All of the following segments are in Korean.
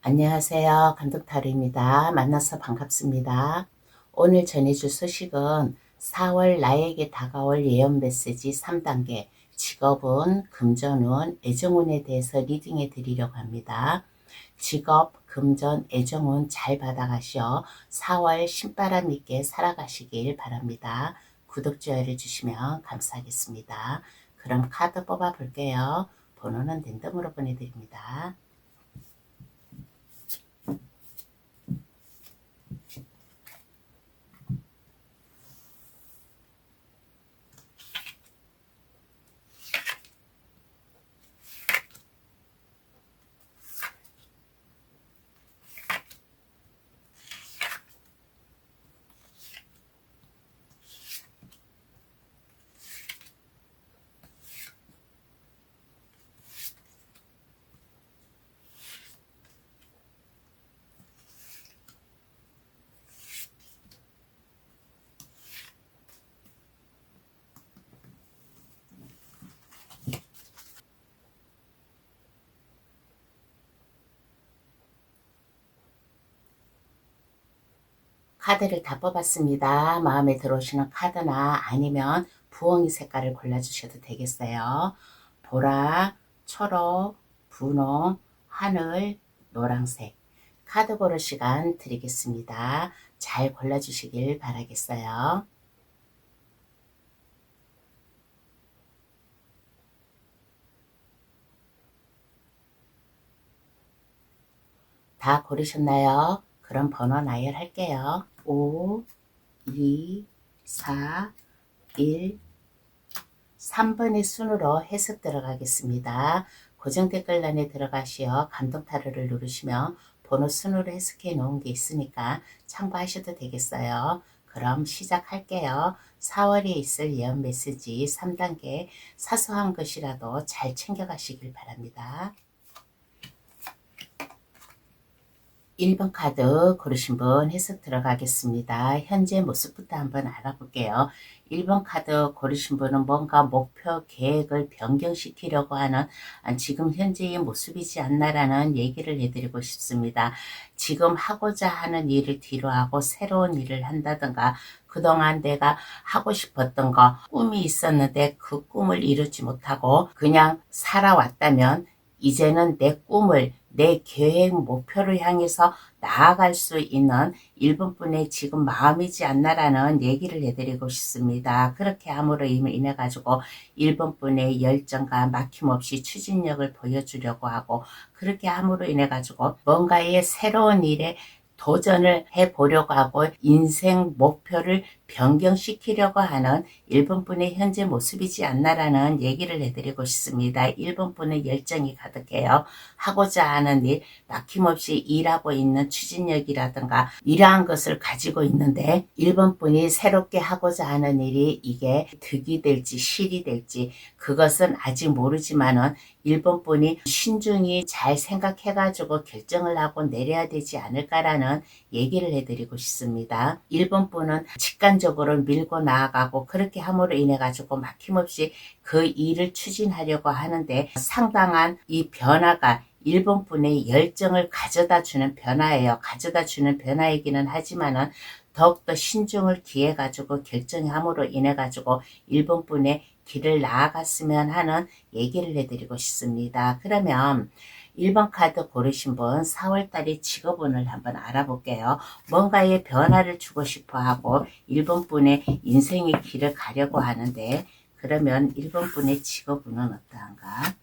안녕하세요. 감독타로입니다. 만나서 반갑습니다. 오늘 전해줄 소식은 4월 나에게 다가올 예언 메시지 3단계 직업운, 금전운, 애정운에 대해서 리딩해 드리려고 합니다. 직업, 금전, 애정운 잘 받아가시어 4월 신바람 있게 살아가시길 바랍니다. 구독, 좋아요를 주시면 감사하겠습니다. 그럼 카드 뽑아 볼게요. 번호는 랜덤으로 보내드립니다. 카드를 다 뽑았습니다. 마음에 들어오시는 카드나 아니면 부엉이 색깔을 골라주셔도 되겠어요. 보라, 초록, 분홍, 하늘, 노란색. 카드 고를 시간 드리겠습니다. 잘 골라주시길 바라겠어요. 다 고르셨나요? 그럼 번호 나열할게요. 5, 2, 4, 1, 3번의 순으로 해석 들어가겠습니다. 고정 댓글란에 들어가시어 감독 타로를 누르시면 번호 순으로 해석해 놓은 게 있으니까 참고하셔도 되겠어요. 그럼 시작할게요. 4월에 있을 예언 메시지 3단계 사소한 것이라도 잘 챙겨가시길 바랍니다. 1번 카드 고르신 분 해석 들어가겠습니다. 현재 모습부터 한번 알아볼게요. 1번 카드 고르신 분은 뭔가 목표 계획을 변경시키려고 하는 지금 현재의 모습이지 않나라는 얘기를 해드리고 싶습니다. 지금 하고자 하는 일을 뒤로하고 새로운 일을 한다든가 그동안 내가 하고 싶었던 거 꿈이 있었는데 그 꿈을 이루지 못하고 그냥 살아왔다면 이제는 내 꿈을 내 계획 목표를 향해서 나아갈 수 있는 1번분의 지금 마음이지 않나라는 얘기를 해드리고 싶습니다. 그렇게 함으로 인해 가지고 1번분의 열정과 막힘없이 추진력을 보여주려고 하고 그렇게 함으로 인해 가지고 뭔가의 새로운 일에 도전을 해보려고 하고 인생 목표를 변경시키려고 하는 1번분의 현재 모습이지 않나라는 얘기를 해드리고 싶습니다. 1번분의 열정이 가득해요. 하고자 하는 일, 막힘없이 일하고 있는 추진력이라든가 이러한 것을 가지고 있는데 1번분이 새롭게 하고자 하는 일이 이게 득이 될지 실이 될지 그것은 아직 모르지만은 1번분이 신중히 잘 생각해가지고 결정을 하고 내려야 되지 않을까라는 얘기를 해드리고 싶습니다. 1번분은 직관적으로 밀고 나아가고 그렇게 함으로 인해 가지고 막힘없이 그 일을 추진하려고 하는데 상당한 이 변화가 1번분의 열정을 가져다 주는 변화예요. 가져다 주는 변화이기는 하지만은 더욱더 신중을 기해 가지고 결정함으로 인해 가지고 1번분의 길을 나아갔으면 하는 얘기를 해드리고 싶습니다. 그러면 1번 카드 고르신 분 4월달의 직업운을 한번 알아볼게요. 뭔가의 변화를 주고 싶어 하고 1번분의 인생의 길을 가려고 하는데 그러면 1번분의 직업운은 어떠한가?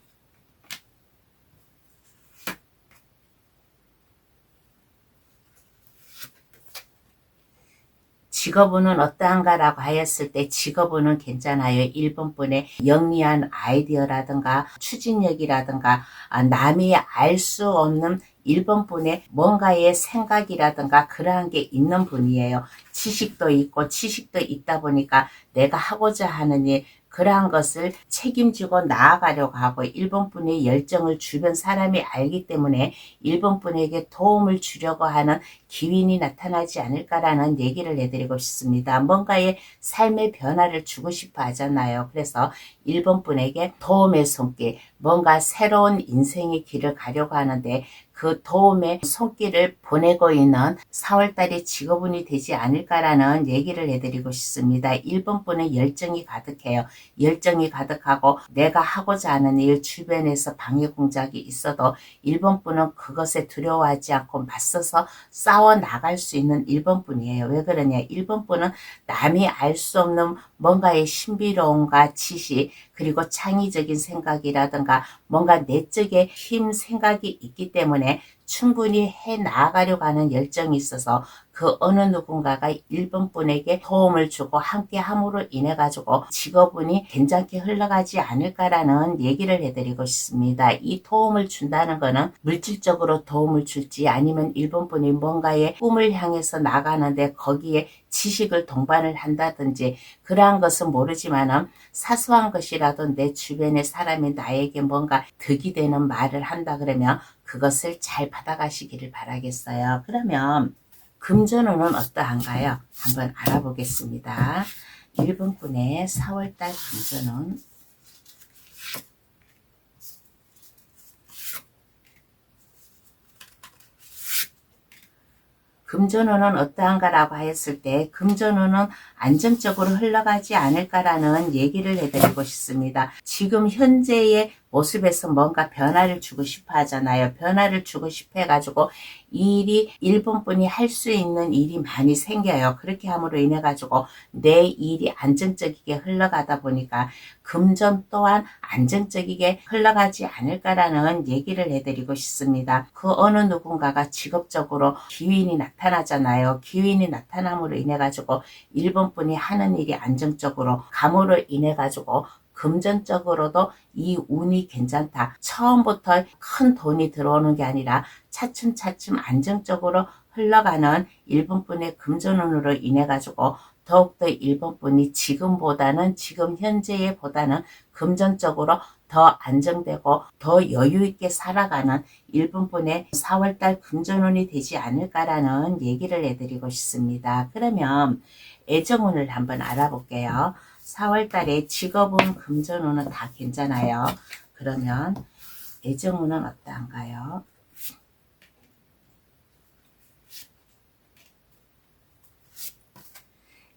직업운은 어떠한가라고 하였을 때 직업운은 괜찮아요. 1번분의 영리한 아이디어라든가 추진력이라든가 남이 알 수 없는 1번분의 뭔가의 생각이라든가 그러한 게 있는 분이에요. 지식도 있고 지식도 있다 보니까 내가 하고자 하는 일 그러한 것을 책임지고 나아가려고 하고 1번분의 열정을 주변 사람이 알기 때문에 1번분에게 도움을 주려고 하는 기운이 나타나지 않을까라는 얘기를 해드리고 싶습니다. 뭔가의 삶의 변화를 주고 싶어 하잖아요. 그래서 1번분에게 도움의 손길, 뭔가 새로운 인생의 길을 가려고 하는데 그 도움의 손길을 보내고 있는 4월달에 직업운이 되지 않을까라는 얘기를 해드리고 싶습니다. 1번 분은 열정이 가득해요. 열정이 가득하고 내가 하고자 하는 일 주변에서 방해 공작이 있어도 1번 분은 그것에 두려워하지 않고 맞서서 싸워 나갈 수 있는 1번 분이에요. 왜 그러냐? 1번 분은 남이 알 수 없는 뭔가의 신비로움과 지식 그리고 창의적인 생각이라든가 뭔가 내적의 힘 생각이 있기 때문에 충분히 해 나아가려고 하는 열정이 있어서 그 어느 누군가가 1번 분에게 도움을 주고 함께 함으로 인해 가지고 직업운이 괜찮게 흘러가지 않을까라는 얘기를 해드리고 싶습니다. 이 도움을 준다는 거는 물질적으로 도움을 줄지 아니면 1번 분이 뭔가의 꿈을 향해서 나가는데 거기에 지식을 동반을 한다든지 그러한 것은 모르지만은 사소한 것이라도 내 주변의 사람이 나에게 뭔가 득이 되는 말을 한다 그러면 그것을 잘 받아가시기를 바라겠어요. 그러면 금전운은 어떠한가요? 한번 알아보겠습니다. 1번 분의 4월달 금전운. 금전운은 어떠한가라고 했을 때 금전운은 안정적으로 흘러가지 않을까라는 얘기를 해드리고 싶습니다. 지금 현재의 모습에서 뭔가 변화를 주고 싶어 하잖아요. 변화를 주고 싶어 해가지고 이 일이 1번 분이 할 수 있는 일이 많이 생겨요. 그렇게 함으로 인해 가지고 내 일이 안정적이게 흘러가다 보니까 금전 또한 안정적이게 흘러가지 않을까라는 얘기를 해드리고 싶습니다. 그 어느 누군가가 직업적으로 기운이 나타나잖아요. 기운이 나타남으로 인해 가지고 1번 분이 하는 일이 안정적으로 감으로 인해 가지고 금전적으로도 이 운이 괜찮다. 처음부터 큰 돈이 들어오는 게 아니라 차츰차츰 안정적으로 흘러가는 1번 분의 금전운으로 인해 가지고 더욱더 1번 분이 지금보다는 지금 현재에 보다는 금전적으로 더 안정되고 더 여유있게 살아가는 1번 분의 4월달 금전운이 되지 않을까라는 얘기를 해드리고 싶습니다. 그러면 애정운을 한번 알아볼게요. 4월달에 직업운, 금전운은 다 괜찮아요. 그러면 애정운은 어떠한가요?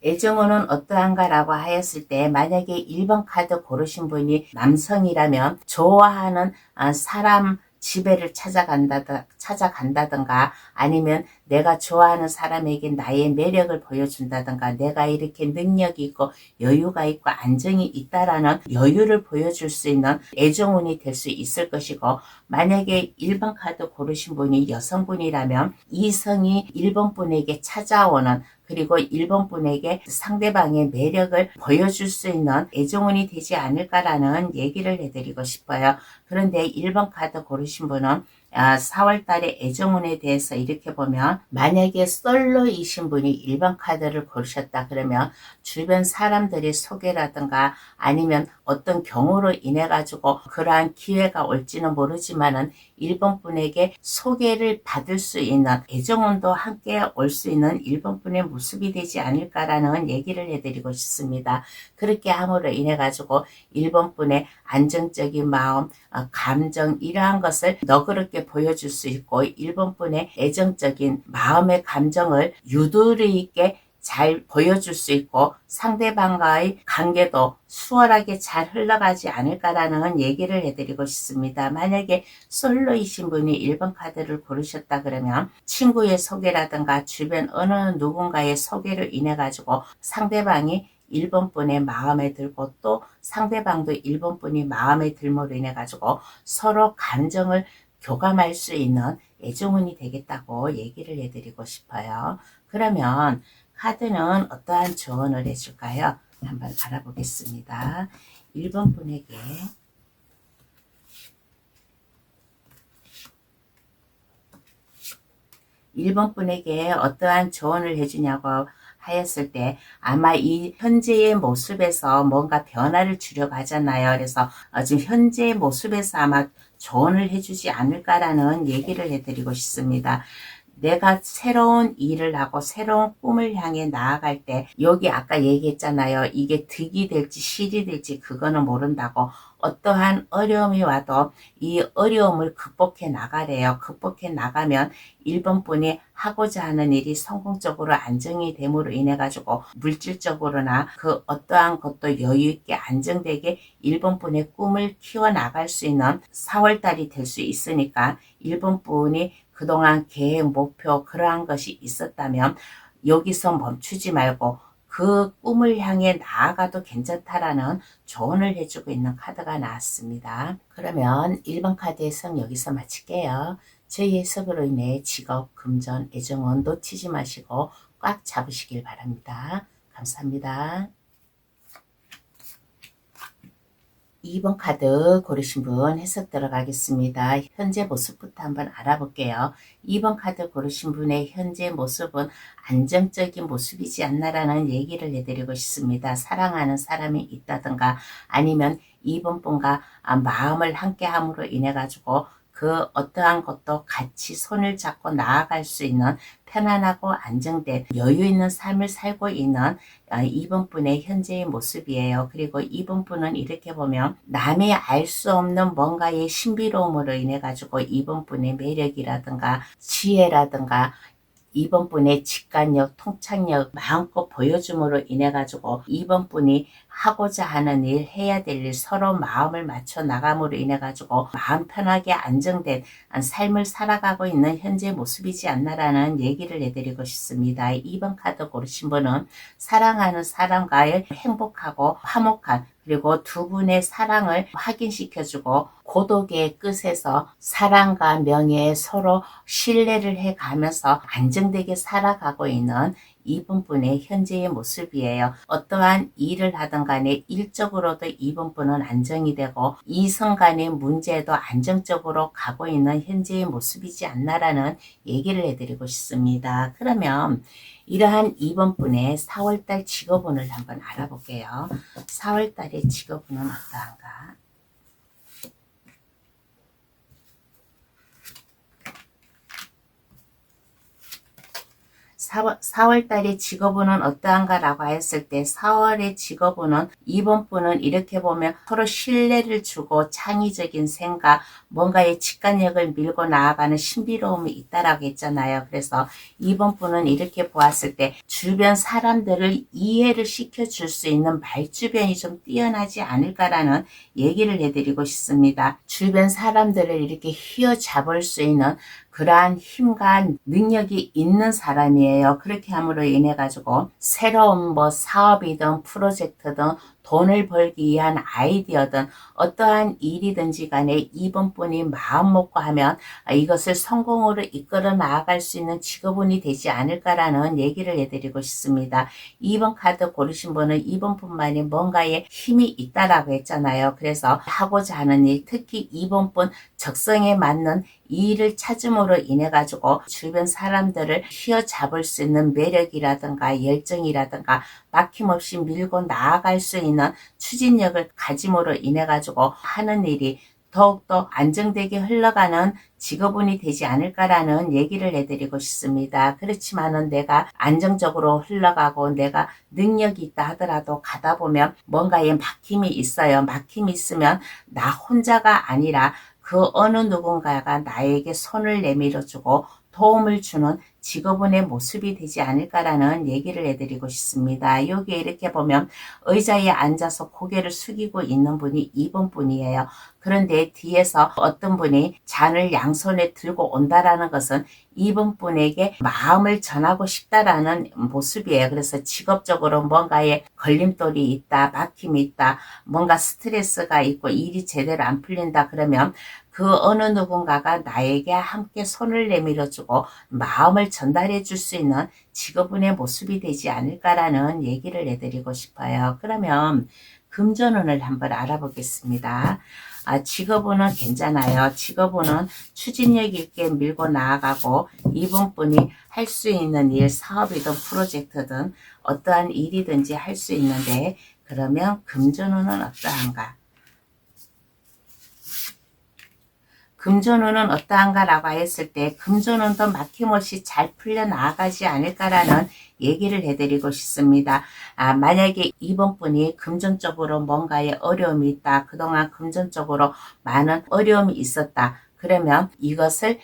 애정운은 어떠한가라고 하였을 때 만약에 1번 카드 고르신 분이 남성이라면 좋아하는 사람 지배를 찾아간다든가 아니면 내가 좋아하는 사람에게 나의 매력을 보여준다든가 내가 이렇게 능력이 있고 여유가 있고 안정이 있다라는 여유를 보여줄 수 있는 애정운이 될 수 있을 것이고 만약에 1번 카드 고르신 분이 여성분이라면 이성이 1번 분에게 찾아오는 그리고 1번 분에게 상대방의 매력을 보여줄 수 있는 애정운이 되지 않을까라는 얘기를 해드리고 싶어요. 그런데 1번 카드 고르신 분은 4월달에 애정운에 대해서 이렇게 보면 만약에 솔로이신 분이 1번 카드를 고르셨다 그러면 주변 사람들의 소개라든가 아니면 어떤 경우로 인해 가지고 그러한 기회가 올지는 모르지만은 1번 분에게 소개를 받을 수 있는 애정운도 함께 올 수 있는 1번 분의 모습이 되지 않을까라는 얘기를 해드리고 싶습니다. 그렇게 함으로 인해 가지고 1번 분의 안정적인 마음, 감정 이러한 것을 너그럽게 보여줄 수 있고 1번 분의 애정적인 마음의 감정을 유도리 있게 잘 보여줄 수 있고 상대방과의 관계도 수월하게 잘 흘러가지 않을까라는 얘기를 해드리고 싶습니다. 만약에 솔로이신 분이 1번 카드를 고르셨다 그러면 친구의 소개라든가 주변 어느 누군가의 소개로 인해 가지고 상대방이 1번 분의 마음에 들고 또 상대방도 1번 분이 마음에 들므로 인해 가지고 서로 감정을 교감할 수 있는 애정운이 되겠다고 얘기를 해드리고 싶어요. 그러면 카드는 어떠한 조언을 해줄까요? 한번 알아보겠습니다. 1번 분에게 1번 분에게 어떠한 조언을 해주냐고 하였을 때 아마 이 현재의 모습에서 뭔가 변화를 주려고 하잖아요. 그래서 지금 현재의 모습에서 아마 조언을 해주지 않을까라는 얘기를 해드리고 싶습니다. 내가 새로운 일을 하고 새로운 꿈을 향해 나아갈 때 여기 아까 얘기했잖아요. 이게 득이 될지 실이 될지 그거는 모른다고 어떠한 어려움이 와도 이 어려움을 극복해 나가래요. 극복해 나가면 1번 분이 하고자 하는 일이 성공적으로 안정이 됨으로 인해 가지고 물질적으로나 그 어떠한 것도 여유 있게 안정되게 1번 분의 꿈을 키워 나갈 수 있는 4월달이 될 수 있으니까 1번 분이 그동안 계획, 목표 그러한 것이 있었다면 여기서 멈추지 말고 그 꿈을 향해 나아가도 괜찮다라는 조언을 해주고 있는 카드가 나왔습니다. 그러면 1번 카드 해석 여기서 마칠게요. 저희 해석으로 인해 직업, 금전, 애정은 놓치지 마시고 꽉 잡으시길 바랍니다. 감사합니다. 2번 카드 고르신 분 해석 들어가겠습니다. 현재 모습부터 한번 알아볼게요. 2번 카드 고르신 분의 현재 모습은 안정적인 모습이지 않나라는 얘기를 해드리고 싶습니다. 사랑하는 사람이 있다든가 아니면 2번 분과 마음을 함께 함으로 인해 가지고 그 어떠한 것도 같이 손을 잡고 나아갈 수 있는 편안하고 안정된 여유 있는 삶을 살고 있는 2번 분의 현재의 모습이에요. 그리고 2번 분은 이렇게 보면 남이 알 수 없는 뭔가의 신비로움으로 인해 가지고 2번 분의 매력이라든가 지혜라든가 2번 분의 직관력, 통찰력 마음껏 보여줌으로 인해 가지고 2번 분이 하고자 하는 일, 해야 될 일 서로 마음을 맞춰 나감으로 인해 가지고 마음 편하게 안정된 삶을 살아가고 있는 현재 모습이지 않나라는 얘기를 해드리고 싶습니다. 2번 카드 고르신 분은 사랑하는 사람과의 행복하고 화목한 그리고 두 분의 사랑을 확인시켜주고 고독의 끝에서 사랑과 명예에 서로 신뢰를 해가면서 안정되게 살아가고 있는 2번 분의 현재의 모습이에요. 어떠한 일을 하든 간에 일적으로도 2번 분은 안정이 되고 이성 간의 문제도 안정적으로 가고 있는 현재의 모습이지 않나라는 얘기를 해드리고 싶습니다. 그러면 이러한 2번 분의 4월달 직업운을 한번 알아볼게요. 4월달의 직업운은 어떠한가? 4월달의 직업운은 어떠한가 라고 했을 때 4월의 직업운은 2번 분은 이렇게 보면 서로 신뢰를 주고 창의적인 생각 뭔가의 직관력을 밀고 나아가는 신비로움이 있다라고 했잖아요. 그래서 2번 분은 이렇게 보았을 때 주변 사람들을 이해를 시켜줄 수 있는 말주변이 좀 뛰어나지 않을까라는 얘기를 해드리고 싶습니다. 주변 사람들을 이렇게 휘어잡을 수 있는 그러한 힘과 능력이 있는 사람이에요. 그렇게 함으로 인해 가지고 새로운 사업이든 프로젝트든 돈을 벌기 위한 아이디어든 어떠한 일이든지 간에 2번 분이 마음 먹고 하면 이것을 성공으로 이끌어 나아갈 수 있는 직업운이 되지 않을까라는 얘기를 해드리고 싶습니다. 2번 카드 고르신 분은 2번 분만이 뭔가에 힘이 있다라고 했잖아요. 그래서 하고자 하는 일, 특히 2번 분 적성에 맞는 이 일을 찾음으로 인해 가지고 주변 사람들을 휘어잡을 수 있는 매력이라든가 열정이라든가 막힘없이 밀고 나아갈 수 있는 추진력을 가짐으로 인해 가지고 하는 일이 더욱더 안정되게 흘러가는 직업운이 되지 않을까라는 얘기를 해드리고 싶습니다. 그렇지만은 내가 안정적으로 흘러가고 내가 능력이 있다 하더라도 가다 보면 뭔가에 막힘이 있어요. 막힘이 있으면 나 혼자가 아니라 그 어느 누군가가 나에게 손을 내밀어주고 도움을 주는 직업운의 모습이 되지 않을까라는 얘기를 해드리고 싶습니다. 여기에 이렇게 보면 의자에 앉아서 고개를 숙이고 있는 분이 2번 분이에요. 그런데 뒤에서 어떤 분이 잔을 양손에 들고 온다라는 것은 2번 분에게 마음을 전하고 싶다라는 모습이에요. 그래서 직업적으로 뭔가에 걸림돌이 있다, 막힘이 있다, 뭔가 스트레스가 있고 일이 제대로 안 풀린다 그러면 그 어느 누군가가 나에게 함께 손을 내밀어주고 마음을 전달해 줄 수 있는 직업운의 모습이 되지 않을까라는 얘기를 해드리고 싶어요. 그러면 금전운을 한번 알아보겠습니다. 직업운은 괜찮아요. 직업운은 추진력 있게 밀고 나아가고 2번 분이 할 수 있는 일, 사업이든 프로젝트든 어떠한 일이든지 할 수 있는데 그러면 금전운은 어떠한가? 금전운은 어떠한가 라고 했을 때 금전운도 막힘없이 잘 풀려나가지 않을까라는 얘기를 해드리고 싶습니다. 만약에 이번 분이 금전적으로 뭔가에 어려움이 있다. 그동안 금전적으로 많은 어려움이 있었다. 그러면 이것을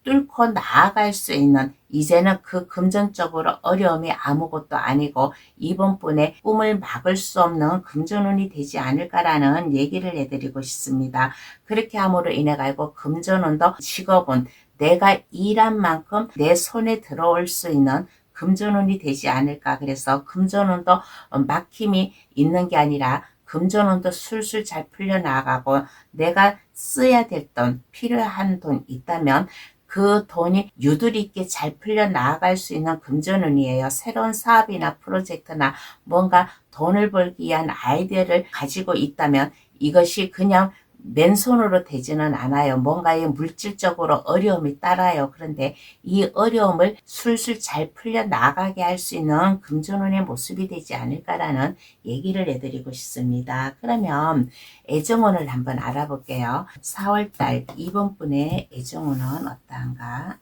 뚫고 나아갈 수 있는, 이제는 그 금전적으로 어려움이 아무것도 아니고 이번 분의 꿈을 막을 수 없는 금전운이 되지 않을까라는 얘기를 해드리고 싶습니다. 그렇게 함으로 인해 가지고 금전운도 직업은 내가 일한 만큼 내 손에 들어올 수 있는 금전운이 되지 않을까. 그래서 금전운도 막힘이 있는 게 아니라 금전운도 술술 잘 풀려나가고, 내가 써야 될 돈, 필요한 돈 있다면 그 돈이 유도리 있게 잘 풀려나갈 수 있는 금전운이에요. 새로운 사업이나 프로젝트나 뭔가 돈을 벌기 위한 아이디어를 가지고 있다면 이것이 그냥 맨손으로 되지는 않아요. 뭔가의 물질적으로 어려움이 따라요. 그런데 이 어려움을 술술 잘 풀려나가게 할 수 있는 금전운의 모습이 되지 않을까라는 얘기를 해드리고 싶습니다. 그러면 애정운을 한번 알아볼게요. 4월달 이번 분의 애정운은 어떠한가?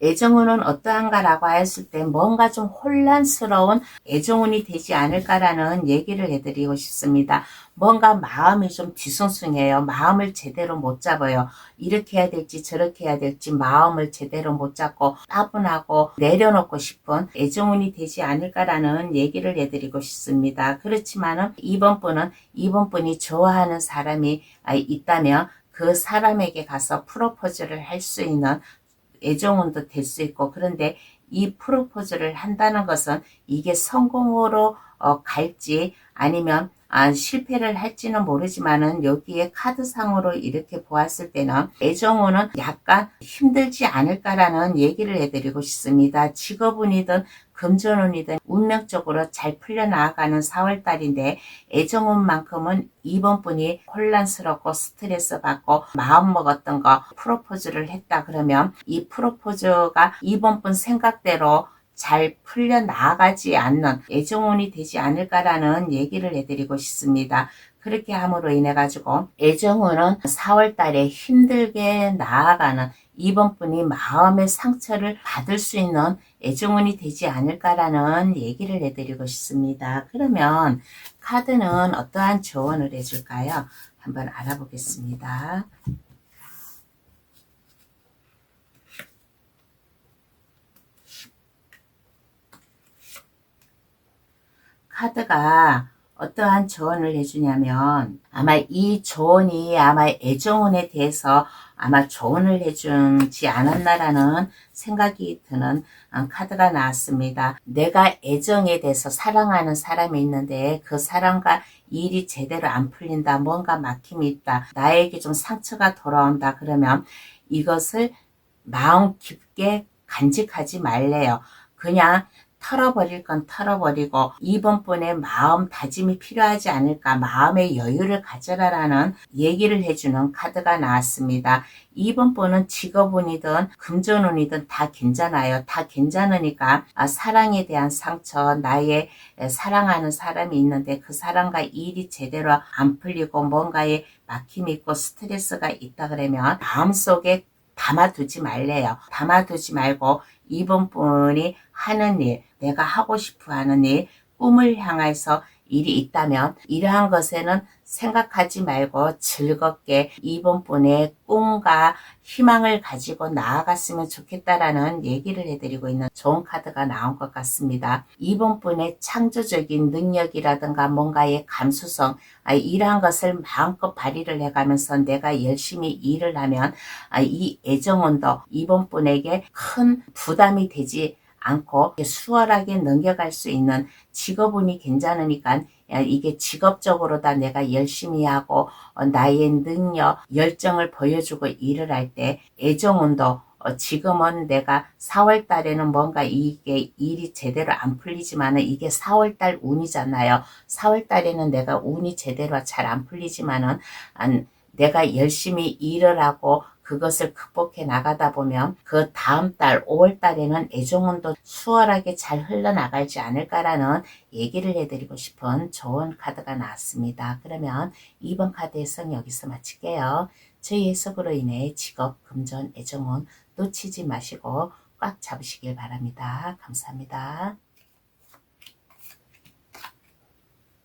애정운은 어떠한가라고 했을 때 뭔가 좀 혼란스러운 애정운이 되지 않을까라는 얘기를 해드리고 싶습니다. 뭔가 마음이 좀 뒤숭숭해요. 마음을 제대로 못 잡아요. 이렇게 해야 될지 저렇게 해야 될지 마음을 제대로 못 잡고 따분하고 내려놓고 싶은 애정운이 되지 않을까라는 얘기를 해드리고 싶습니다. 그렇지만은 이번 분이 좋아하는 사람이 있다면 그 사람에게 가서 프로포즈를 할 수 있는 애정운도 될 수 있고, 그런데 이 프로포즈를 한다는 것은 이게 성공으로 갈지 아니면 실패를 할지는 모르지만은 여기에 카드상으로 이렇게 보았을 때는 애정운은 약간 힘들지 않을까라는 얘기를 해드리고 싶습니다. 직업운이든 금전운이든 운명적으로 잘 풀려나가는 4월달인데 애정운만큼은 이번 분이 혼란스럽고 스트레스 받고 마음 먹었던 거 프로포즈를 했다 그러면 이 프로포즈가 이번 분 생각대로 잘 풀려나가지 않는 애정운이 되지 않을까라는 얘기를 해드리고 싶습니다. 그렇게 함으로 인해 가지고 애정운은 4월달에 힘들게 나아가는, 이번 분이 마음의 상처를 받을 수 있는 애정운이 되지 않을까라는 얘기를 해드리고 싶습니다. 그러면 카드는 어떠한 조언을 해줄까요? 한번 알아보겠습니다. 카드가 어떠한 조언을 해주냐면 아마 이 조언이 아마 애정운에 대해서 아마 조언을 해주지 않았나라는 생각이 드는 카드가 나왔습니다. 내가 애정에 대해서 사랑하는 사람이 있는데 그 사람과 일이 제대로 안 풀린다. 뭔가 막힘이 있다. 나에게 좀 상처가 돌아온다. 그러면 이것을 마음 깊게 간직하지 말래요. 그냥 털어버릴 건 털어버리고 이번 분의 마음 다짐이 필요하지 않을까, 마음의 여유를 가져라라는 얘기를 해주는 카드가 나왔습니다. 이번 분은 직업운이든 금전운이든 다 괜찮아요. 다 괜찮으니까 사랑에 대한 상처, 나의 사랑하는 사람이 있는데 그 사람과 일이 제대로 안 풀리고 뭔가에 막힘이 있고 스트레스가 있다 그러면 마음속에 담아두지 말래요. 담아두지 말고 이번 분이 하는 일, 내가 하고 싶어 하는 일, 꿈을 향해서 일이 있다면 이러한 것에는 생각하지 말고 즐겁게 이번 분의 꿈과 희망을 가지고 나아갔으면 좋겠다라는 얘기를 해드리고 있는 좋은 카드가 나온 것 같습니다. 이번 분의 창조적인 능력이라든가 뭔가의 감수성, 이러한 것을 마음껏 발휘를 해가면서 내가 열심히 일을 하면 이 애정운도 이번 분에게 큰 부담이 되지 않고 수월하게 넘겨갈 수 있는, 직업운이 괜찮으니까 이게 직업적으로 다 내가 열심히 하고 나의 능력, 열정을 보여주고 일을 할 때 애정운도 지금은 내가 4월 달에는 뭔가 이게 일이 제대로 안 풀리지만은 이게 4월 달 운이잖아요. 4월 달에는 내가 운이 제대로 잘 안 풀리지만은 내가 열심히 일을 하고 그것을 극복해 나가다 보면 그 다음 달 5월 달에는 애정운도 수월하게 잘 흘러나가지 않을까라는 얘기를 해드리고 싶은 좋은 카드가 나왔습니다. 그러면 2번 카드 해석 여기서 마칠게요. 저희 해석으로 인해 직업, 금전, 애정운 놓치지 마시고 꽉 잡으시길 바랍니다. 감사합니다.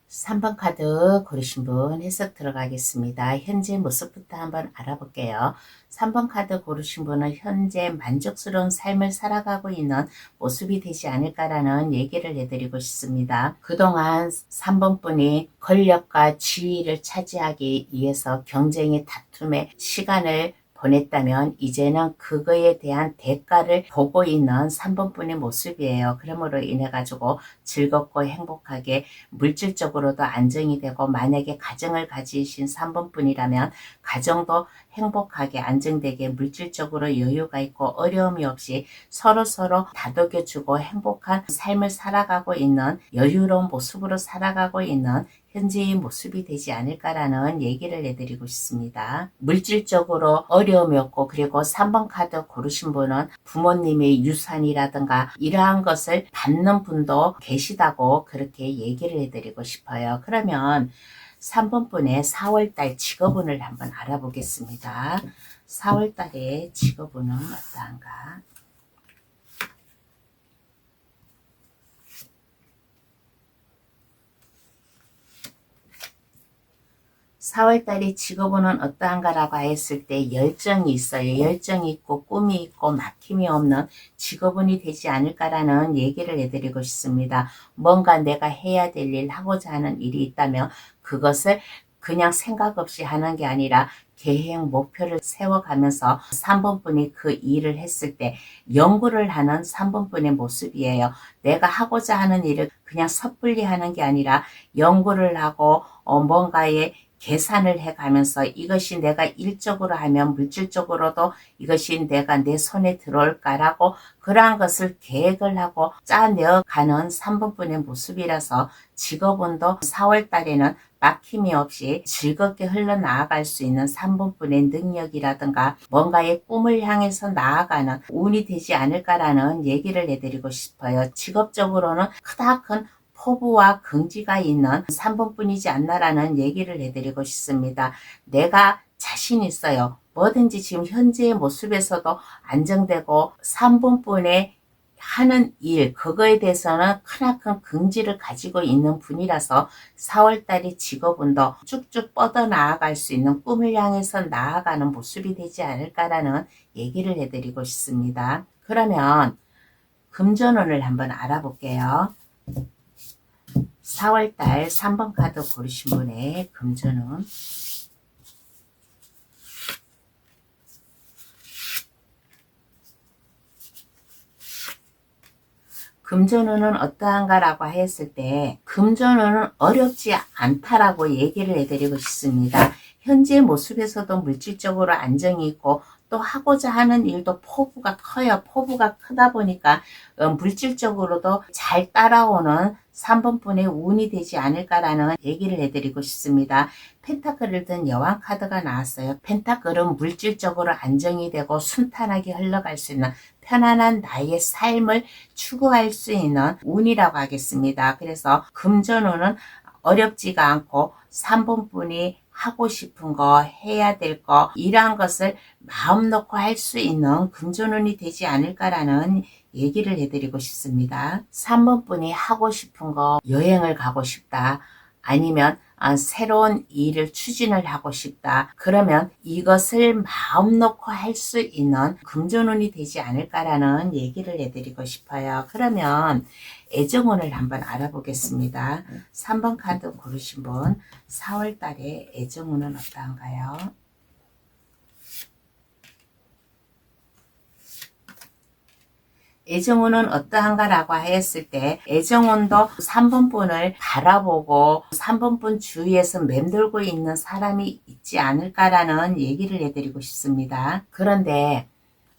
3번 카드 고르신 분 해석 들어가겠습니다. 현재 모습부터 한번 알아볼게요. 3번 카드 고르신 분은 현재 만족스러운 삶을 살아가고 있는 모습이 되지 않을까라는 얘기를 해드리고 싶습니다. 그동안 3번 분이 권력과 지위를 차지하기 위해서 경쟁의 다툼에 시간을 보냈다면 이제는 그거에 대한 대가를 보고 있는 3번 분의 모습이에요. 그러므로 인해 가지고 즐겁고 행복하게 물질적으로도 안정이 되고, 만약에 가정을 가지신 3번 분이라면 가정도 행복하게 안정되게 물질적으로 여유가 있고 어려움이 없이 서로서로 다독여주고 행복한 삶을 살아가고 있는, 여유로운 모습으로 살아가고 있는 현재의 모습이 되지 않을까라는 얘기를 해드리고 싶습니다. 물질적으로 어려움이 없고, 그리고 3번 카드 고르신 분은 부모님의 유산이라든가 이러한 것을 받는 분도 계시다고 그렇게 얘기를 해드리고 싶어요. 그러면 3번 분의 4월달 직업운을 한번 알아보겠습니다. 4월달의 직업운은 어떠한가? 4월달에 직업운은 어떠한가라고 했을 때 열정이 있어요. 열정이 있고 꿈이 있고 막힘이 없는 직업운이 되지 않을까라는 얘기를 해드리고 싶습니다. 뭔가 내가 해야 될 일, 하고자 하는 일이 있다면 그것을 그냥 생각 없이 하는 게 아니라 계획, 목표를 세워가면서 3번 분이 그 일을 했을 때 연구를 하는 3번 분의 모습이에요. 내가 하고자 하는 일을 그냥 섣불리 하는 게 아니라 연구를 하고 뭔가에 계산을 해가면서 이것이 내가 일적으로 하면 물질적으로도 이것이 내가 내 손에 들어올까라고 그러한 것을 계획을 하고 짜내어가는 3번 분의 모습이라서 직업운도 4월 달에는 막힘이 없이 즐겁게 흘러나아갈 수 있는 3번 분의 능력이라든가 뭔가의 꿈을 향해서 나아가는 운이 되지 않을까라는 얘기를 해드리고 싶어요. 직업적으로는 크다큰 포부와 긍지가 있는 3번 뿐이지 않나라는 얘기를 해드리고 싶습니다. 내가 자신 있어요. 뭐든지 지금 현재의 모습에서도 안정되고 3번 뿐의 하는 일, 그거에 대해서는 크나큰 긍지를 가지고 있는 분이라서 4월달에 직업운도 쭉쭉 뻗어나아갈 수 있는 꿈을 향해서 나아가는 모습이 되지 않을까라는 얘기를 해드리고 싶습니다. 그러면 금전운을 한번 알아볼게요. 4월달 3번 카드 고르신 분의 금전운. 금전운은 어떠한가라고 했을 때 금전운은 어렵지 않다라고 얘기를 해드리고 싶습니다. 현재 모습에서도 물질적으로 안정이 있고 또 하고자 하는 일도 포부가 커요. 포부가 크다 보니까 물질적으로도 잘 따라오는 3번 분의 운이 되지 않을까라는 얘기를 해드리고 싶습니다. 펜타클을 든 여왕 카드가 나왔어요. 펜타클은 물질적으로 안정이 되고 순탄하게 흘러갈 수 있는 편안한 나의 삶을 추구할 수 있는 운이라고 하겠습니다. 그래서 금전운은 어렵지가 않고 3번 분이 하고 싶은 거, 해야 될 거, 이러한 것을 마음 놓고 할 수 있는 금전운이 되지 않을까라는 얘기를 해드리고 싶습니다. 3번 분이 하고 싶은 거, 여행을 가고 싶다. 아니면 새로운 일을 추진을 하고 싶다. 그러면 이것을 마음 놓고 할 수 있는 금전운이 되지 않을까라는 얘기를 해드리고 싶어요. 그러면 애정운을 한번 알아보겠습니다. 3번 카드 고르신 분 4월 달에 애정운은 어떠한가요? 애정운은 어떠한가라고 했을 때 애정운도 3번 분을 바라보고 3번 분 주위에서 맴돌고 있는 사람이 있지 않을까라는 얘기를 해드리고 싶습니다. 그런데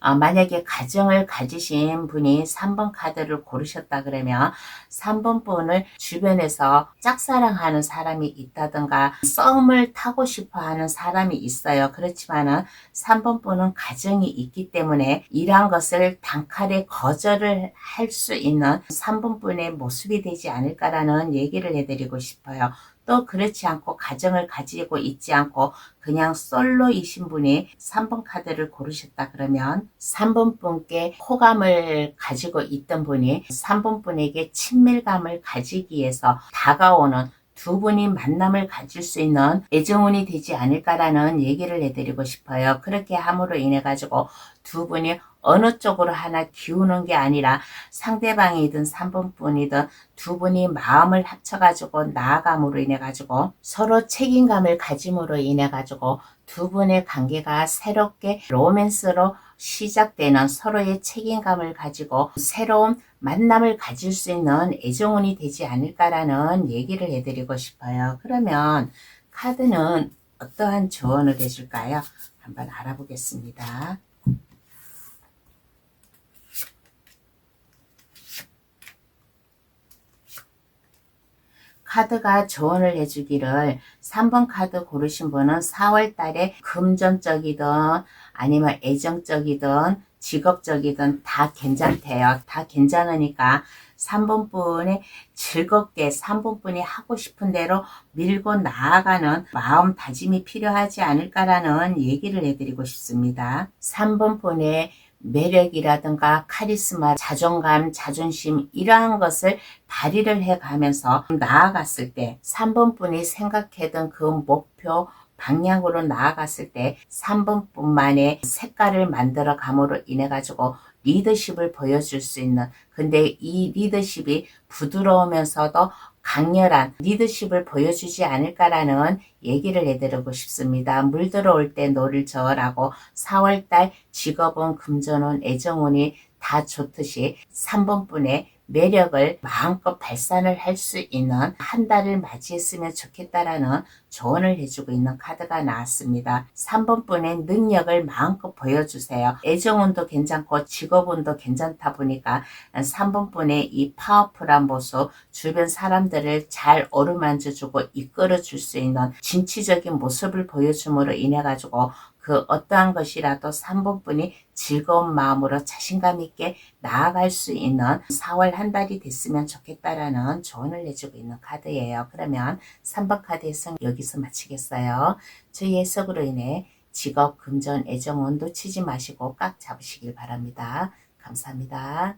만약에 가정을 가지신 분이 3번 카드를 고르셨다 그러면 3번 분을 주변에서 짝사랑하는 사람이 있다든가 썸을 타고 싶어 하는 사람이 있어요. 그렇지만은 3번 분은 가정이 있기 때문에 이러한 것을 단칼에 거절을 할 수 있는 3번 분의 모습이 되지 않을까라는 얘기를 해드리고 싶어요. 또 그렇지 않고 가정을 가지고 있지 않고 그냥 솔로이신 분이 3번 카드를 고르셨다 그러면 3번 분께 호감을 가지고 있던 분이 3번 분에게 친밀감을 가지기 위해서 다가오는 두 분이 만남을 가질 수 있는 애정운이 되지 않을까라는 얘기를 해드리고 싶어요. 그렇게 함으로 인해 가지고 두 분이 어느 쪽으로 하나 기우는 게 아니라 상대방이든 3번 분이든 두 분이 마음을 합쳐가지고 나아감으로 인해 가지고 서로 책임감을 가짐으로 인해 가지고 두 분의 관계가 새롭게 로맨스로 시작되는 서로의 책임감을 가지고 새로운 만남을 가질 수 있는 애정운이 되지 않을까라는 얘기를 해드리고 싶어요. 그러면 카드는 어떠한 조언을 해줄까요? 한번 알아보겠습니다. 카드가 조언을 해주기를 3번 카드 고르신 분은 4월 달에 금전적이든 아니면 애정적이든 직업적이든 다 괜찮대요. 다 괜찮으니까 3번 분이 즐겁게 3번 분이 하고 싶은 대로 밀고 나아가는 마음다짐이 필요하지 않을까라는 얘기를 해드리고 싶습니다. 3번 분의 매력이라든가 카리스마, 자존감, 자존심 이러한 것을 발휘를 해가면서 나아갔을 때 3번 분이 생각했던 그 목표 방향으로 나아갔을 때 3번 분만의 색깔을 만들어 감으로 인해 가지고 리더십을 보여줄 수 있는, 근데 이 리더십이 부드러우면서도 강렬한 리더십을 보여주지 않을까라는 얘기를 해드리고 싶습니다. 물 들어올 때 노를 저으라고 4월달 직업운, 금전운, 애정운이 다 좋듯이 3번 분의 매력을 마음껏 발산을 할 수 있는 한 달을 맞이했으면 좋겠다라는 조언을 해주고 있는 카드가 나왔습니다. 3번 분의 능력을 마음껏 보여주세요. 애정운도 괜찮고 직업운도 괜찮다 보니까 3번 분의 이 파워풀한 모습, 주변 사람들을 잘 어루만져주고 이끌어줄 수 있는 진취적인 모습을 보여줌으로 인해 가지고 그 어떠한 것이라도 3번 분이 즐거운 마음으로 자신감 있게 나아갈 수 있는 4월 한 달이 됐으면 좋겠다라는 조언을 해주고 있는 카드예요. 그러면 3번 카드 해석 여기서 마치겠어요. 저희 해석으로 인해 직업, 금전, 애정운 놓치지 마시고 꽉 잡으시길 바랍니다. 감사합니다.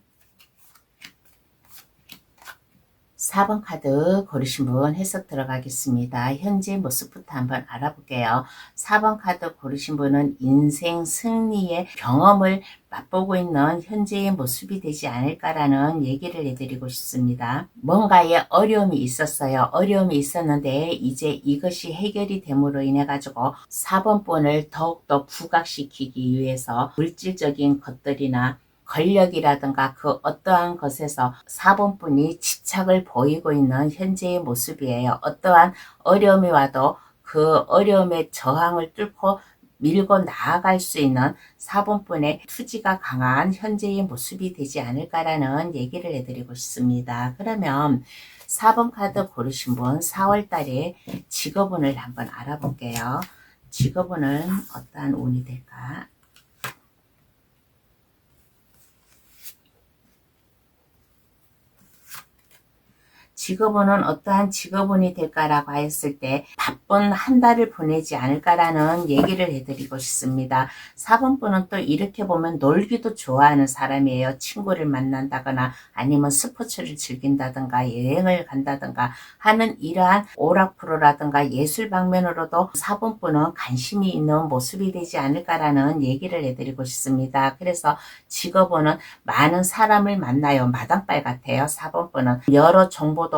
4번 카드 고르신 분 해석 들어가겠습니다. 현재 모습부터 한번 알아볼게요. 4번 카드 고르신 분은 인생 승리의 경험을 맛보고 있는 현재의 모습이 되지 않을까라는 얘기를 해드리고 싶습니다. 뭔가에 어려움이 있었어요. 어려움이 있었는데 이제 이것이 해결이 됨으로 인해 가지고 4번 분을 더욱더 부각시키기 위해서 물질적인 것들이나 권력이라든가 그 어떠한 것에서 4번 분이 집착을 보이고 있는 현재의 모습이에요. 어떠한 어려움이 와도 그 어려움의 저항을 뚫고 밀고 나아갈 수 있는 4번 분의 투지가 강한 현재의 모습이 되지 않을까라는 얘기를 해드리고 싶습니다. 그러면 4번 카드 고르신 분 4월 달에 직업운을 한번 알아볼게요. 직업운은 어떠한 운이 될까? 직업운은 어떠한 직업운이 될까라고 했을 때 바쁜 한 달을 보내지 않을까라는 얘기를 해드리고 싶습니다. 4번 분은 또 이렇게 보면 놀기도 좋아하는 사람이에요. 친구를 만난다거나 아니면 스포츠를 즐긴다든가 여행을 간다든가 하는 이러한 오락프로라든가 예술 방면으로도 4번 분은 관심이 있는 모습이 되지 않을까라는 얘기를 해드리고 싶습니다. 그래서 직업운은 많은 사람을 만나요. 마당발 같아요. 4번 분은 여러 정보도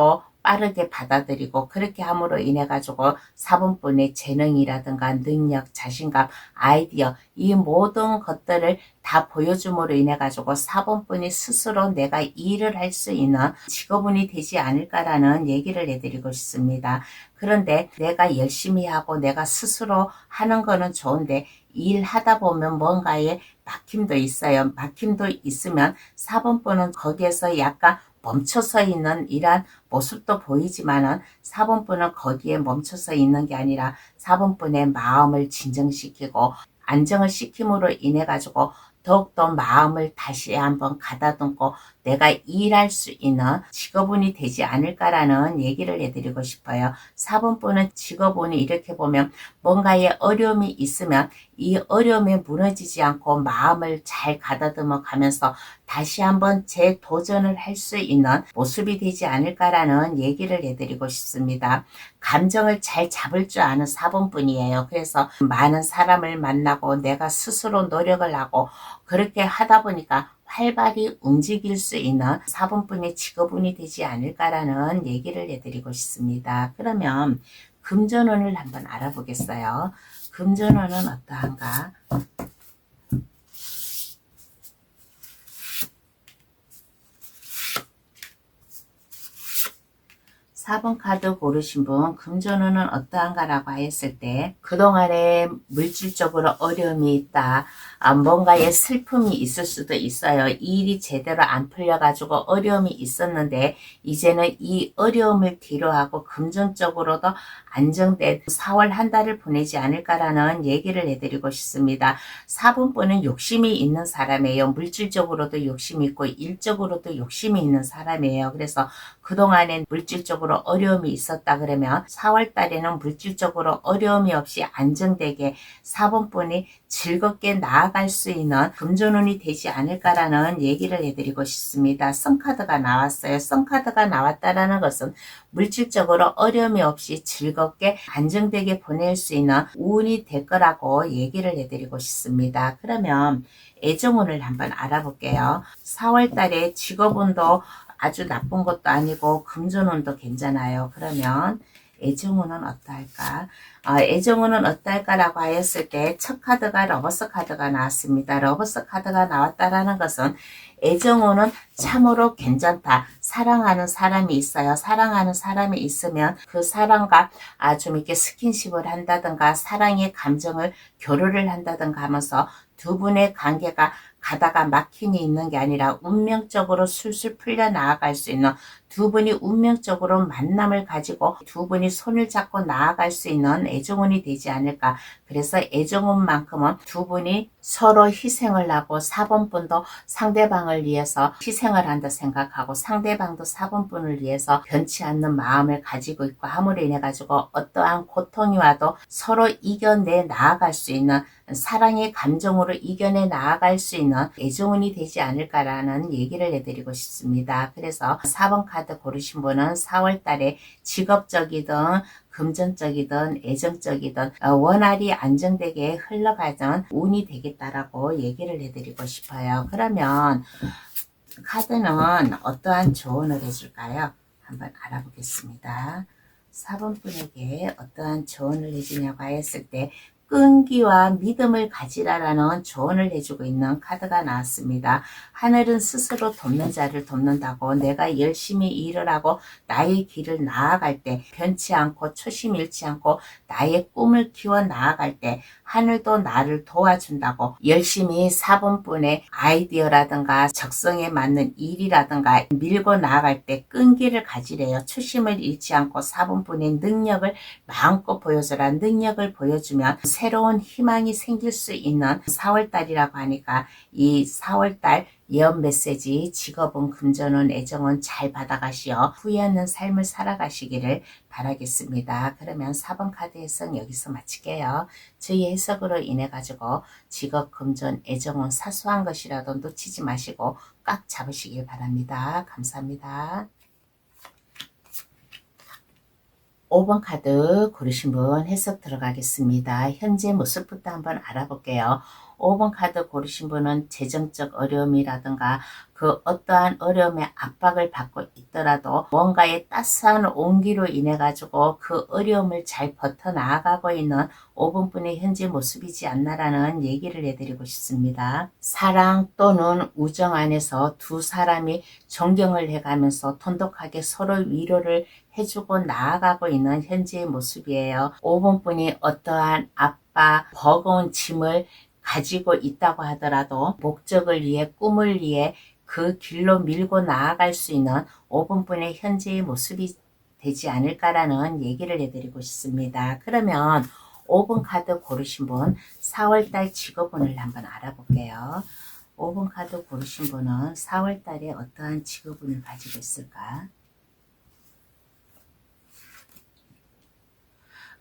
빠르게 받아들이고 그렇게 함으로 인해 가지고 4번분의 재능이라든가 능력, 자신감, 아이디어 이 모든 것들을 다 보여줌으로 인해 가지고 4번분이 스스로 내가 일을 할 수 있는 직업운이 되지 않을까라는 얘기를 해드리고 싶습니다. 그런데 내가 열심히 하고 내가 스스로 하는 거는 좋은데 일하다 보면 뭔가에 막힘도 있어요. 막힘도 있으면 4번분은 거기에서 약간 멈춰서 있는 이러한 모습도 보이지만은 4번분은 거기에 멈춰서 있는 게 아니라 4번분의 마음을 진정시키고 안정을 시킴으로 인해 가지고 더욱더 마음을 다시 한번 가다듬고 내가 일할 수 있는 직업운이 되지 않을까라는 얘기를 해드리고 싶어요. 4번분은 직업운이 이렇게 보면 뭔가에 어려움이 있으면 이 어려움에 무너지지 않고 마음을 잘 가다듬어 가면서 다시 한번 재도전을 할 수 있는 모습이 되지 않을까라는 얘기를 해드리고 싶습니다. 감정을 잘 잡을 줄 아는 4번분이에요. 그래서 많은 사람을 만나고 내가 스스로 노력을 하고 그렇게 하다 보니까 활발히 움직일 수 있는 4번분의 직업운이 되지 않을까라는 얘기를 해드리고 싶습니다. 그러면 금전운을 한번 알아보겠어요. 금전운은 어떠한가? 4번 카드 고르신 분 금전운은 어떠한가라고 했을 때 그동안에 물질적으로 어려움이 있다. 뭔가에 슬픔이 있을 수도 있어요. 일이 제대로 안 풀려가지고 어려움이 있었는데 이제는 이 어려움을 뒤로하고 금전적으로도 안정된 4월 한 달을 보내지 않을까라는 얘기를 해드리고 싶습니다. 4번분은 욕심이 있는 사람이에요. 물질적으로도 욕심이 있고 일적으로도 욕심이 있는 사람이에요. 그래서 그동안엔 물질적으로 어려움이 있었다 그러면 4월 달에는 물질적으로 어려움이 없이 안정되게 4번분이 즐겁게 나아갈 수 있는 금전운이 되지 않을까라는 얘기를 해드리고 싶습니다. 선카드가 나왔어요. 선카드가 나왔다라는 것은 물질적으로 어려움이 없이 즐겁게 안정되게 보낼 수 있는 운이 될 거라고 얘기를 해드리고 싶습니다. 그러면 애정운을 한번 알아볼게요. 4월 달에 직업운도 아주 나쁜 것도 아니고 금전운도 괜찮아요. 그러면 애정운은 어떠할까? 애정운은 어떨까라고 하였을 때 첫 카드가 러버스 카드가 나왔습니다. 러버스 카드가 나왔다라는 것은 애정운은 참으로 괜찮다. 사랑하는 사람이 있어요. 사랑하는 사람이 있으면 그 사람과 좀 이렇게 스킨십을 한다든가 사랑의 감정을 교류를 한다든가 하면서 두 분의 관계가 가다가 막힘이 있는 게 아니라 운명적으로 술술 풀려 나아갈 수 있는 두 분이 운명적으로 만남을 가지고 두 분이 손을 잡고 나아갈 수 있는 애정운이 되지 않을까. 그래서 애정운만큼은 두 분이 서로 희생을 하고 4번분도 상대방을 위해서 희생을 한다 생각하고 상대방도 4번분을 위해서 변치 않는 마음을 가지고 있고 함으로 인해 가지고 어떠한 고통이 와도 서로 이겨내 나아갈 수 있는 사랑의 감정으로 이겨내 나아갈 수 있는 애정운이 되지 않을까라는 얘기를 해드리고 싶습니다. 그래서 4번 카드 고르신 분은 4월 달에 직업적이든 금전적이든 애정적이든 원활히 안정되게 흘러가는 운이 되겠다라고 얘기를 해드리고 싶어요. 그러면 카드는 어떠한 조언을 해줄까요? 한번 알아보겠습니다. 4번 분에게 어떠한 조언을 해주냐고 했을 때 끈기와 믿음을 가지라라는 조언을 해주고 있는 카드가 나왔습니다. 하늘은 스스로 돕는 자를 돕는다고 내가 열심히 일을 하고 나의 길을 나아갈 때 변치 않고 초심 잃지 않고 나의 꿈을 키워 나아갈 때 하늘도 나를 도와준다고 열심히 4번분의 아이디어라든가 적성에 맞는 일이라든가 밀고 나아갈 때 끈기를 가지래요. 초심을 잃지 않고 4번분의 능력을 마음껏 보여줘라. 능력을 보여주면 새로운 희망이 생길 수 있는 4월달이라고 하니까 이 4월달 예언 메시지 직업은 금전은 애정은 잘 받아가시어 후회 없는 삶을 살아가시기를 바라겠습니다. 그러면 4번 카드 해석 여기서 마칠게요. 저희 해석으로 인해 가지고 직업 금전 애정은 사소한 것이라도 놓치지 마시고 꽉 잡으시길 바랍니다. 감사합니다. 5번 카드 고르신 분 해석 들어가겠습니다. 현재 모습부터 한번 알아볼게요. 5번 카드 고르신 분은 재정적 어려움이라든가 그 어떠한 어려움의 압박을 받고 있더라도 뭔가의 따스한 온기로 인해 가지고 그 어려움을 잘 버텨 나아가고 있는 5번 분의 현재 모습이지 않나라는 얘기를 해드리고 싶습니다. 사랑 또는 우정 안에서 두 사람이 존경을 해가면서 돈독하게 서로 위로를 해주고 나아가고 있는 현재의 모습이에요. 5번 분이 어떠한 압박, 버거운 짐을 가지고 있다고 하더라도 목적을 위해, 꿈을 위해 그 길로 밀고 나아갈 수 있는 5번 분의 현재의 모습이 되지 않을까라는 얘기를 해드리고 싶습니다. 그러면 5번 카드 고르신 분 4월달 직업운을 한번 알아볼게요. 5번 카드 고르신 분은 4월달에 어떠한 직업운을 가지고 있을까?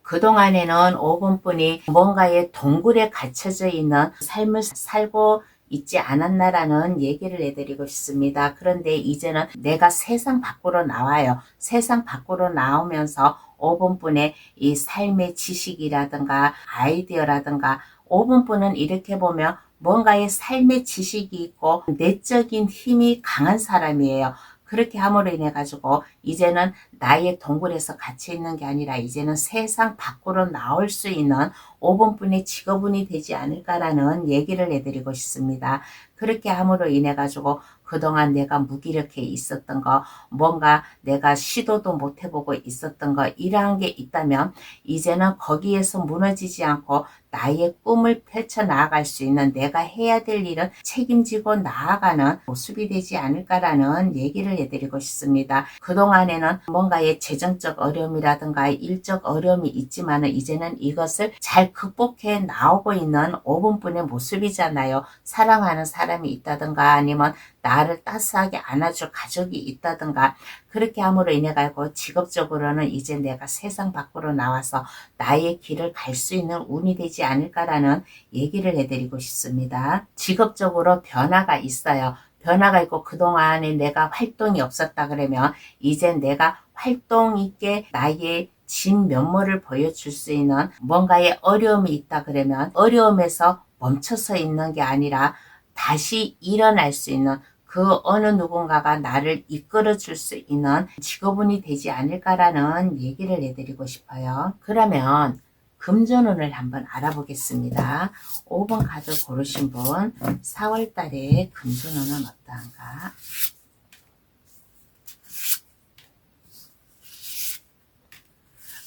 그동안에는 5번 분이 뭔가의 동굴에 갇혀져 있는 삶을 살고 있지 않았나라는 얘기를 해드리고 싶습니다. 그런데 이제는 내가 세상 밖으로 나와요. 세상 밖으로 나오면서 5번 분의 이 삶의 지식이라든가 아이디어라든가 5번 분은 이렇게 보면 뭔가의 삶의 지식이 있고 내적인 힘이 강한 사람이에요. 그렇게 함으로 인해 가지고 이제는 나의 동굴에서 갇혀 있는 게 아니라 이제는 세상 밖으로 나올 수 있는 5번 분의 직업운이 되지 않을까라는 얘기를 해드리고 싶습니다. 그렇게 함으로 인해 가지고 그동안 내가 무기력해 있었던 거, 뭔가 내가 시도도 못 해보고 있었던 거, 이러한 게 있다면 이제는 거기에서 무너지지 않고 나의 꿈을 펼쳐 나아갈 수 있는, 내가 해야 될 일은 책임지고 나아가는 모습이 되지 않을까라는 얘기를 해드리고 싶습니다. 그동안에는 뭔가의 재정적 어려움이라든가 일적 어려움이 있지만은 이제는 이것을 잘 극복해 나오고 있는 5번 분의 모습이잖아요. 사랑하는 사람이 있다든가 아니면 나를 따스하게 안아줄 가족이 있다든가 그렇게 함으로 인해 가지고 직업적으로는 이제 내가 세상 밖으로 나와서 나의 길을 갈 수 있는 운이 되지 않을까라는 얘기를 해드리고 싶습니다. 직업적으로 변화가 있어요. 변화가 있고 그동안에 내가 활동이 없었다 그러면 이제 내가 활동 있게 나의 진 면모를 보여줄 수 있는 뭔가의 어려움이 있다 그러면 어려움에서 멈춰서 있는 게 아니라 다시 일어날 수 있는 그 어느 누군가가 나를 이끌어 줄 수 있는 직업운이 되지 않을까라는 얘기를 해드리고 싶어요. 그러면 금전운을 한번 알아보겠습니다. 5번 카드 고르신 분 4월 달에 금전운은 어떠한가?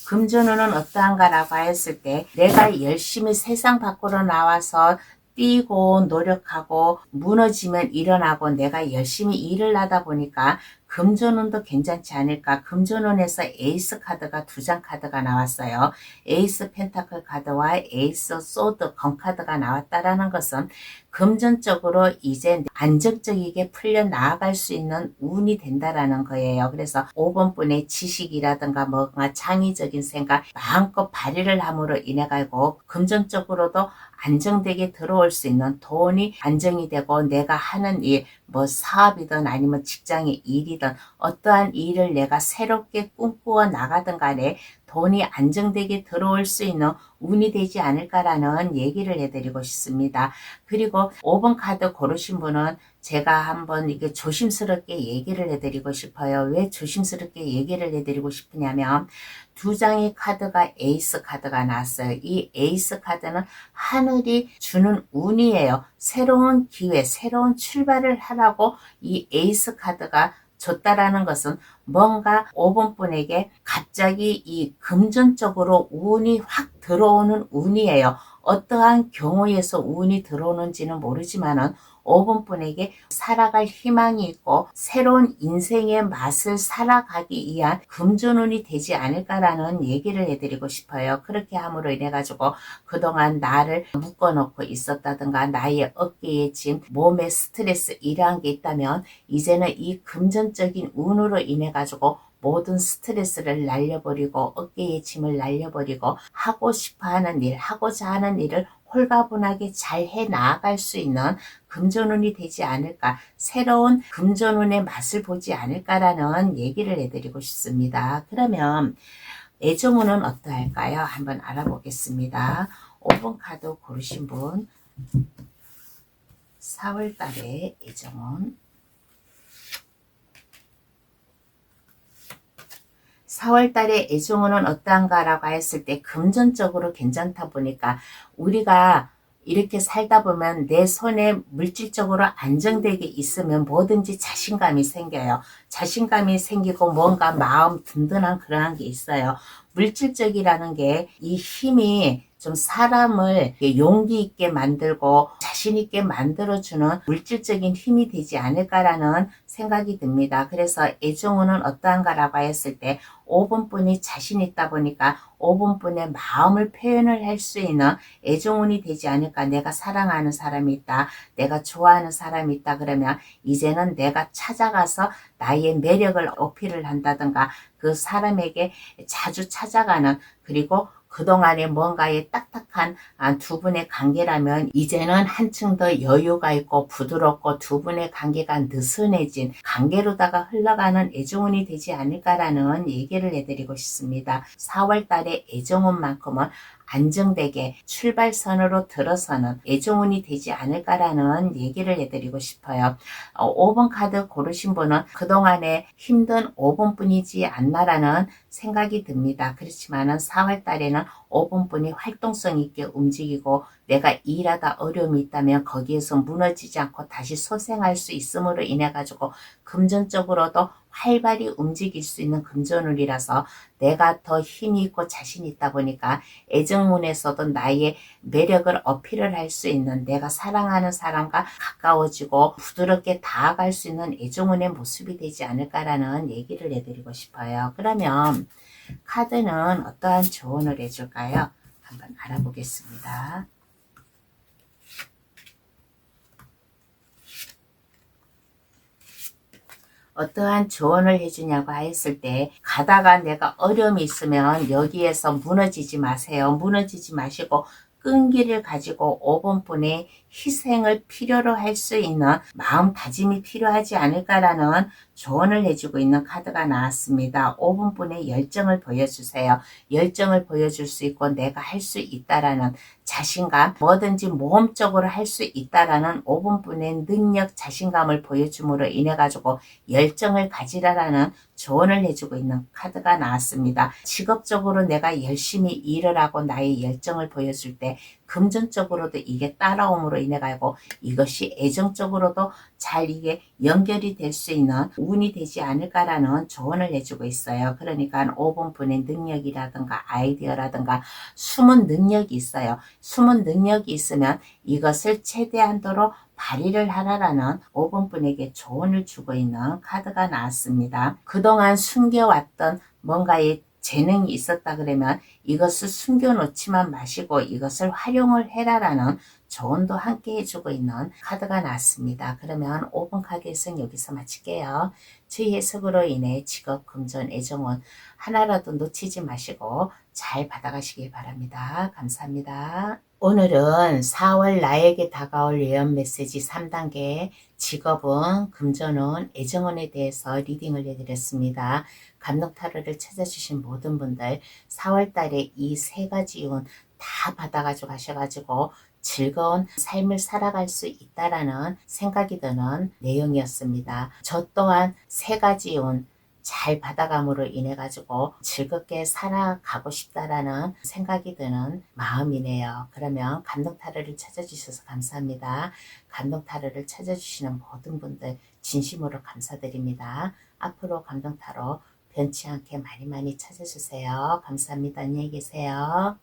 금전운은 어떠한가라고 했을 때 내가 열심히 세상 밖으로 나와서 뛰고 노력하고 무너지면 일어나고 내가 열심히 일을 하다 보니까 금전운도 괜찮지 않을까. 금전운에서 에이스 카드가 두 장 카드가 나왔어요. 에이스 펜타클 카드와 에이스 소드 검 카드가 나왔다라는 것은 금전적으로 이제 안정적이게 풀려 나아갈 수 있는 운이 된다라는 거예요. 그래서 5번 분의 지식이라든가 뭔가 창의적인 생각 마음껏 발휘를 함으로 인해 가지고 금전적으로도 안정되게 들어올 수 있는 돈이 안정이 되고 내가 하는 일, 뭐 사업이든 아니면 직장의 일이든 어떠한 일을 내가 새롭게 꿈꾸어 나가든 간에 돈이 안정되게 들어올 수 있는 운이 되지 않을까라는 얘기를 해드리고 싶습니다. 그리고 5번 카드 고르신 분은 제가 한번 이게 조심스럽게 얘기를 해드리고 싶어요. 왜 조심스럽게 얘기를 해드리고 싶으냐면 두 장의 카드가 에이스 카드가 나왔어요. 이 에이스 카드는 하늘이 주는 운이에요. 새로운 기회, 새로운 출발을 하라고 이 에이스 카드가 줬다라는 것은 뭔가 5번 분에게 갑자기 이 금전적으로 운이 확 들어오는 운이에요. 어떠한 경우에서 운이 들어오는지는 모르지만은 5번 분에게 살아갈 희망이 있고 새로운 인생의 맛을 살아가기 위한 금전운이 되지 않을까라는 얘기를 해드리고 싶어요. 그렇게 함으로 인해 가지고 그동안 나를 묶어놓고 있었다든가 나의 어깨에 짐, 몸에 스트레스 이러한 게 있다면 이제는 이 금전적인 운으로 인해 가지고 모든 스트레스를 날려버리고 어깨의 짐을 날려버리고 하고 싶어하는 일, 하고자 하는 일을 홀가분하게 잘 해 나아갈 수 있는 금전운이 되지 않을까, 새로운 금전운의 맛을 보지 않을까라는 얘기를 해드리고 싶습니다. 그러면 애정운은 어떠할까요? 한번 알아보겠습니다. 5번 카드 고르신 분 4월달의 애정운. 4월달의 애정운은 어떠한가라고 했을 때 금전적으로 괜찮다 보니까 우리가 이렇게 살다 보면 내 손에 물질적으로 안정되게 있으면 뭐든지 자신감이 생겨요. 자신감이 생기고 뭔가 마음 든든한 그러한 게 있어요. 물질적이라는 게 이 힘이 좀 사람을 용기 있게 만들고 자신 있게 만들어주는 물질적인 힘이 되지 않을까라는 생각이 듭니다. 그래서 애정운은 어떠한가라고 했을 때 5번뿐이 자신 있다 보니까 5번뿐의 마음을 표현을 할 수 있는 애정운이 되지 않을까. 내가 사랑하는 사람이 있다. 내가 좋아하는 사람이 있다. 그러면 이제는 내가 찾아가서 나의 매력을 어필을 한다든가 그 사람에게 자주 찾아가는, 그리고 그동안에 뭔가의 딱딱한 두 분의 관계라면 이제는 한층 더 여유가 있고 부드럽고 두 분의 관계가 느슨해진 관계로다가 흘러가는 애정운이 되지 않을까라는 얘기를 해드리고 싶습니다. 4월 달에 애정운만큼은 안정되게 출발선으로 들어서는 애정운이 되지 않을까라는 얘기를 해드리고 싶어요. 5번 카드 고르신 분은 그동안에 힘든 5번뿐이지 않나라는 생각이 듭니다. 그렇지만은 4월 달에는 5번뿐이 활동성 있게 움직이고 내가 일하다 어려움이 있다면 거기에서 무너지지 않고 다시 소생할 수 있음으로 인해 가지고 금전적으로도 활발히 움직일 수 있는 금전운이라서 내가 더 힘이 있고 자신이 있다 보니까 애정운에서도 나의 매력을 어필을 할 수 있는, 내가 사랑하는 사람과 가까워지고 부드럽게 다가갈 수 있는 애정운의 모습이 되지 않을까라는 얘기를 해드리고 싶어요. 그러면 카드는 어떠한 조언을 해줄까요? 한번 알아보겠습니다. 어떠한 조언을 해주냐고 했을 때, 가다가 내가 어려움이 있으면 여기에서 무너지지 마세요. 무너지지 마시고 끈기를 가지고 5번분의 희생을 필요로 할 수 있는 마음다짐이 필요하지 않을까라는 조언을 해주고 있는 카드가 나왔습니다. 5번분의 열정을 보여주세요. 열정을 보여줄 수 있고 내가 할 수 있다라는 자신감, 뭐든지 모험적으로 할 수 있다라는 5번분의 능력, 자신감을 보여줌으로 인해 가지고 열정을 가지라라는 조언을 해주고 있는 카드가 나왔습니다. 직업적으로 내가 열심히 일을 하고 나의 열정을 보여줄 때 금전적으로도 이게 따라옴으로 인해 가지고 이것이 애정적으로도 잘 이게 연결이 될 수 있는 운이 되지 않을까라는 조언을 해주고 있어요. 그러니까 5번 분의 능력이라든가 아이디어라든가 숨은 능력이 있어요. 숨은 능력이 있으면 이것을 최대한도로 발휘를 하라라는 5번 분에게 조언을 주고 있는 카드가 나왔습니다. 그동안 숨겨왔던 뭔가의 재능이 있었다 그러면 이것을 숨겨놓지만 마시고 이것을 활용을 해라라는 조언도 함께 해주고 있는 카드가 나왔습니다. 그러면 5번 카드 해석 여기서 마칠게요. 제 해석으로 인해 직업, 금전, 애정운 하나라도 놓치지 마시고 잘 받아가시기 바랍니다. 감사합니다. 오늘은 4월 나에게 다가올 예언 메시지 3단계 직업운, 금전운, 애정운에 대해서 리딩을 해드렸습니다. 감독 타로를 찾아주신 모든 분들 4월 달에 이 세 가지 운 다 받아가지고 가셔가지고 즐거운 삶을 살아갈 수 있다라는 생각이 드는 내용이었습니다. 저 또한 세 가지 운 잘 받아감으로 인해 가지고 즐겁게 살아가고 싶다라는 생각이 드는 마음이네요. 그러면 감동 타로를 찾아주셔서 감사합니다. 감동 타로를 찾아주시는 모든 분들 진심으로 감사드립니다. 앞으로 감동 타로 변치 않게 많이 많이 찾아주세요. 감사합니다. 안녕히 계세요.